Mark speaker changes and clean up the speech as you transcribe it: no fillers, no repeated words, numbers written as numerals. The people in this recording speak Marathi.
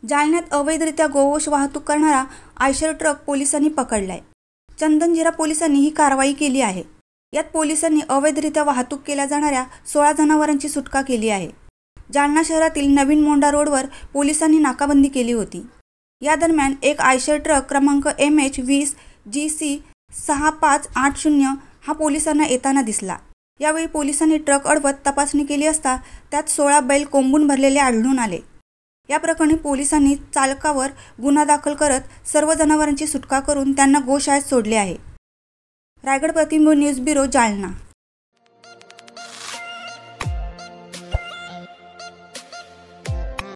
Speaker 1: जालन्यात अवैधरित्या गोवंश वाहतूक करणारा आयशर ट्रक पोलिसांनी पकडलाय। चंदनजीरा पोलिसांनी ही कारवाई केली आहे। यात पोलिसांनी अवैधरित्या वाहतूक केल्या जाणाऱ्या 16 जनावरांची सुटका केली आहे। जालना शहरातील नवीन मोंढा रोडवर पोलिसांनी नाकाबंदी केली होती। या दरम्यान एक आयशर ट्रक क्रमांक MH20 GC 6580 हा पोलिसांना येताना दिसला। यावेळी पोलिसांनी ट्रक अडवत तपासणी केली असता त्यात 16 बैल कोंबून भरलेले आढळून आले। या प्रकरणी पोलिसांनी चालकावर गुन्हा दाखल करत सर्व जनावरांची सुटका करून त्यांना गोशाळेत सोडले आहे। रायगड प्रतिबिंब न्यूज ब्युरो, जालना।